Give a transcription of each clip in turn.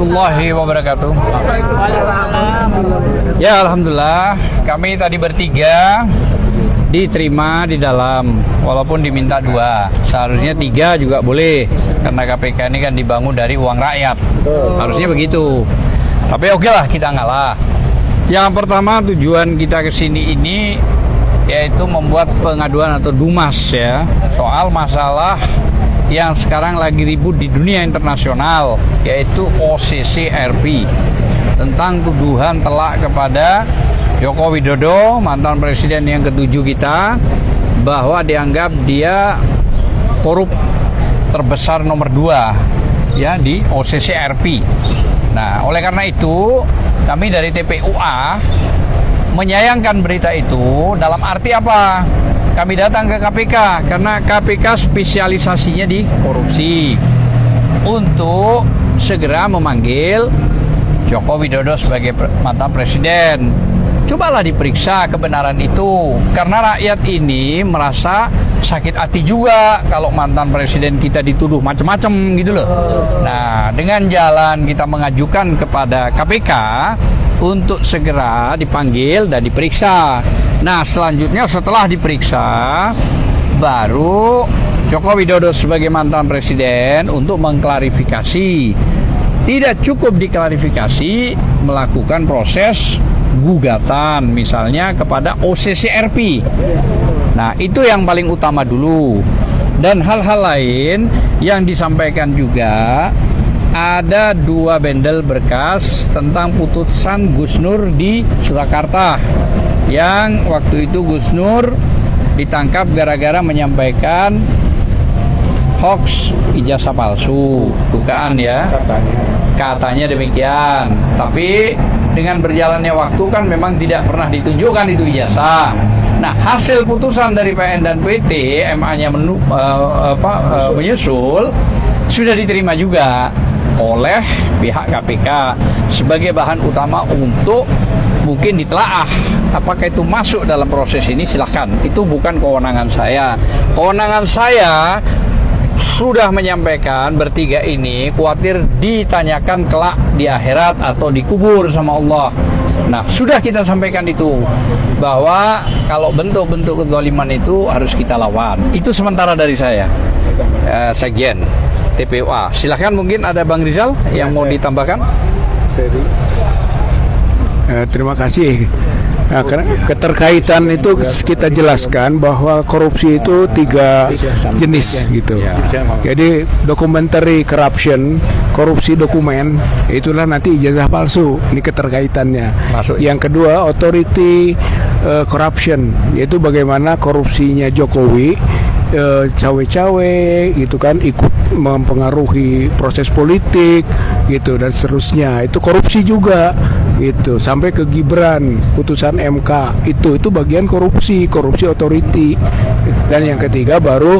warahmatullahi wabarakatuh. Ya, alhamdulillah kami tadi bertiga diterima di dalam, walaupun diminta 2, seharusnya 3 juga boleh karena KPK ini kan dibangun dari uang rakyat, harusnya begitu. Tapi oke lah, kita ngalah. Yang pertama, tujuan kita ke sini ini yaitu membuat pengaduan atau dumas ya, soal masalah yang sekarang lagi ribut di dunia internasional, yaitu OCCRP, tentang tuduhan telak kepada Joko Widodo, mantan presiden yang ke-7 kita, bahwa dianggap dia korup terbesar nomor 2 ya di OCCRP. Nah, oleh karena itu kami dari TPUA menyayangkan berita itu. Dalam arti apa? Kami datang ke KPK karena KPK spesialisasinya di korupsi, untuk segera memanggil Joko Widodo sebagai mantan presiden. Cobalah diperiksa kebenaran itu, karena rakyat ini merasa sakit hati juga kalau mantan presiden kita dituduh macam-macam gitu loh. Nah, dengan jalan kita mengajukan kepada KPK untuk segera dipanggil dan diperiksa. Nah, selanjutnya setelah diperiksa, baru Joko Widodo sebagai mantan presiden untuk mengklarifikasi. Tidak cukup diklarifikasi, melakukan proses gugatan misalnya kepada OCCRP. Nah, itu yang paling utama dulu. Dan hal-hal lain yang disampaikan juga, ada 2 bendel berkas tentang putusan Gus Nur di Surakarta, yang waktu itu Gus Nur ditangkap gara-gara menyampaikan hoax ijazah palsu, dugaan ya, katanya demikian. Tapi dengan berjalannya waktu kan memang tidak pernah ditunjukkan itu ijazah. Nah, hasil putusan dari PN dan PT, MA-nya menyusul, sudah diterima juga oleh pihak KPK sebagai bahan utama untuk mungkin ditelaah. Apakah itu masuk dalam proses ini? Silahkan, itu bukan kewenangan saya. Kewenangan saya sudah menyampaikan, bertiga ini khawatir ditanyakan kelak di akhirat atau dikubur sama Allah. Nah, sudah kita sampaikan itu, bahwa kalau bentuk-bentuk kezaliman itu harus kita lawan. Itu sementara dari saya, Sekjen TPUA. Silahkan, mungkin ada Bang Rizal yang mau ditambahkan. Terima kasih. Nah, keterkaitan itu kita jelaskan bahwa korupsi itu 3 jenis gitu. Jadi documentary corruption, korupsi dokumen, itulah nanti ijazah palsu. Ini keterkaitannya. Yang kedua, authority corruption, yaitu bagaimana korupsinya Jokowi, cawe-cawe gitu kan, ikut mempengaruhi proses politik gitu dan seterusnya. Itu korupsi juga gitu, sampai ke Gibran, putusan MK, itu bagian korupsi authority. Dan yang ketiga baru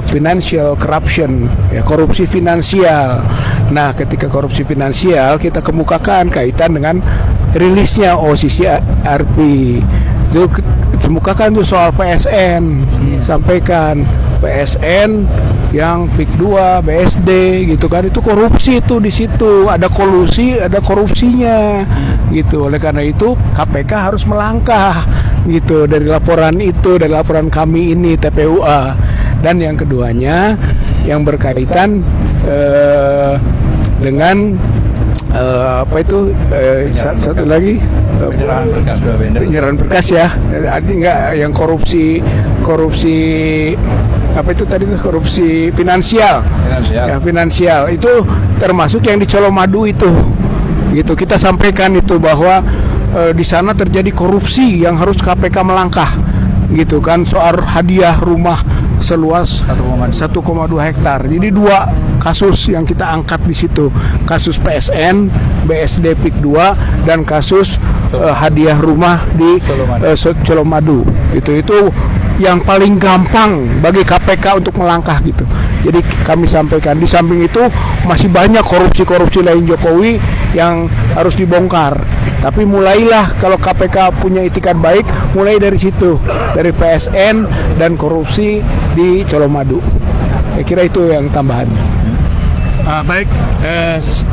financial corruption, ya, korupsi finansial. Nah, ketika korupsi finansial kita kemukakan kaitan dengan rilisnya OCCRP. Itu kemukakan tuh soal PSN, sampaikan PSN yang PIK 2, BSD gitu kan, itu korupsi, itu di situ ada kolusi, ada korupsinya gitu. Oleh karena itu KPK harus melangkah gitu dari laporan itu, dari laporan kami ini TPUA. Dan yang keduanya yang berkaitan dengan satu lagi penyerahan berkas ya, enggak yang korupsi apa itu tadi, korupsi finansial. Ya, finansial itu termasuk yang di Colomadu itu gitu. Kita sampaikan itu bahwa di sana terjadi korupsi yang harus KPK melangkah gitu kan, soal hadiah rumah seluas 1,2 hektar. Jadi 2 kasus yang kita angkat di situ, kasus PSN, BSD PIK 2, dan kasus hadiah rumah di Colomadu. Itu yang paling gampang bagi KPK untuk melangkah gitu. Jadi kami sampaikan, di samping itu masih banyak korupsi lain Jokowi yang harus dibongkar. Tapi mulailah, kalau KPK punya itikat baik, mulai dari situ, dari PSN dan korupsi di Colomadu. Saya kira itu yang tambahannya. Baik,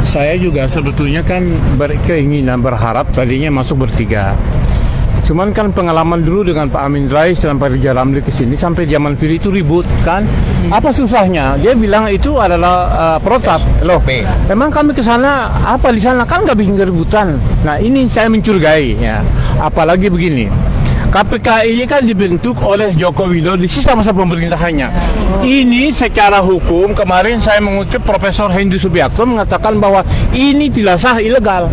saya juga sebetulnya kan berkeinginan berharap tadinya masuk bertiga. Cuman kan pengalaman dulu dengan Pak Amin Rais dan Pak Rijal Ramli ke sini sampai zaman Firly itu ribut kan. Apa susahnya? Dia bilang itu adalah protap. Loh, memang kami ke sana apa di sana kan nggak bikin keributan. Nah, ini saya mencurigai ya. Apalagi begini. KPK ini kan dibentuk oleh Joko Widodo di sisa masa pemerintahannya. Ini secara hukum, kemarin saya mengutip Profesor Hendy Subiakto mengatakan bahwa ini tidak sah, ilegal.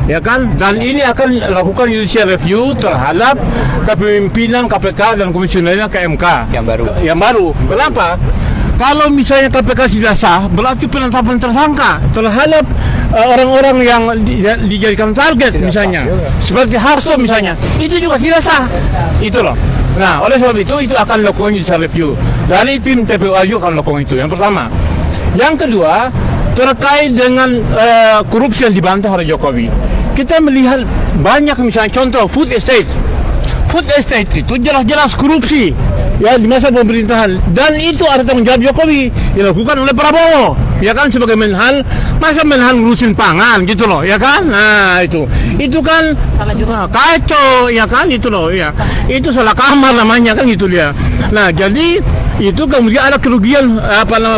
Ya kan? Dan ini akan lakukan judicial review terhadap kepemimpinan KPK dan komisionernya ke MK. Yang baru. Kenapa? Kalau misalnya KPK tidak sah, berarti penetapan tersangka terhadap orang-orang yang dijadikan target misalnya, seperti Harso misalnya, itu juga tidak sah. Itu loh. Nah, oleh sebab itu akan lakukan judicial review. Dari tim TPU akan lakukan itu. Yang pertama. Yang kedua, terkait dengan korupsi yang dibantah oleh Jokowi. Kita melihat banyak misalnya contoh food estate. Food estate itu jelas-jelas korupsi ya di masa pemerintahan, dan itu ada tanggung jawab Jokowi dilakukan oleh Prabowo ya kan sebagai Menhan. Masa Menhan ngurusin pangan gitu loh ya kan. Nah itu kan salah juga, kacau ya kan, itu loh ya, itu salah kamar namanya kan gitu dia. Nah jadi itu kemudian ada kerugian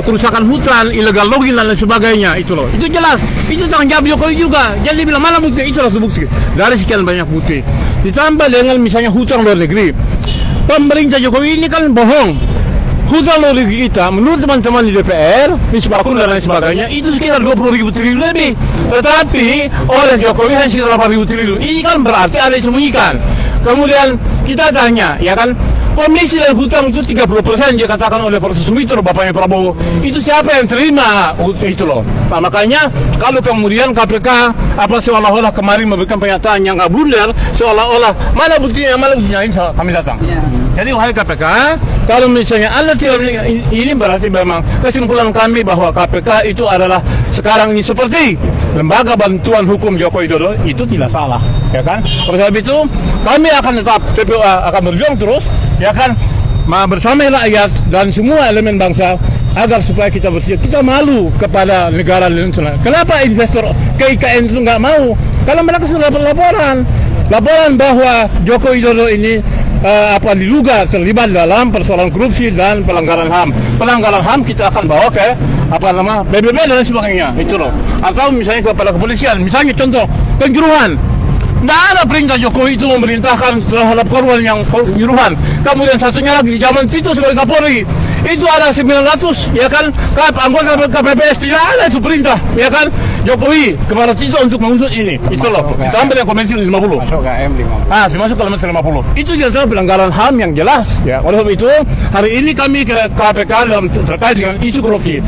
kerusakan hutan, illegal logging dan lain sebagainya, itu loh, itu jelas, itu tanggung jawab Jokowi juga. Jadi bilang mana bukti, itu harus bukti dari sekian banyak bukti. Ditambah dengan misalnya hutang luar negeri, pemerintah Jokowi ini kan bohong. Hutang luar negeri kita menurut teman-teman di DPR, Misbakun dan lain sebagainya, itu sekitar 20.000 triliun lebih. Tetapi oleh Jokowi hanya sekitar 8.000 triliun. Ini kan berarti ada yang disembunyikan. Kemudian kita tanya, ya kan, komisi dari hutang itu 30% dikatakan oleh Profesor Sumitro, bapaknya Prabowo. Itu siapa yang terima? Itu loh. Nah, makanya kalau kemudian KPK seolah-olah kemarin memberikan pernyataan yang nggak blunder, seolah-olah mana buktinya, ini kami datang. Jadi wahai KPK, kalau misalnya Anda tidak, ini berarti memang kesimpulan kami bahwa KPK itu adalah sekarang ini seperti lembaga bantuan hukum Joko Widodo, itu tidak salah, ya kan? Oleh sebab itu kami akan tetap TPU akan berjuang terus, ya kan, bersama rakyat dan semua elemen bangsa agar supaya kita bersih. Kita malu kepada negara Indonesia. Kenapa investor ke IKN itu nggak mau? Karena mereka sudah dapat laporan bahwa Joko Widodo ini diduga terlibat dalam persoalan korupsi dan pelanggaran HAM. Pelanggaran HAM kita akan bawa ke PBB dan sebagainya, itu loh. Atau misalnya kepada kepolisian, misalnya contoh Kanjuruhan. Tidak ada perintah Jokowi itu memerintahkan terhadap korban yang Kanjuruhan. Kemudian satunya lagi di zaman Tito sebagai Kapolri, itu ada 900, ya kan, anggota KPPS, tidak ada itu perintah, ya kan, Jokowi kepada Tito untuk mengusut ini, itu loh. Ditambah dengan komisi 50. Masuk ke M50. Masuk ke komisi 50. Itu jelas pelanggaran HAM yang jelas, ya. Oleh sebab itu hari ini kami ke KPK dalam terkait dengan isu korupsi.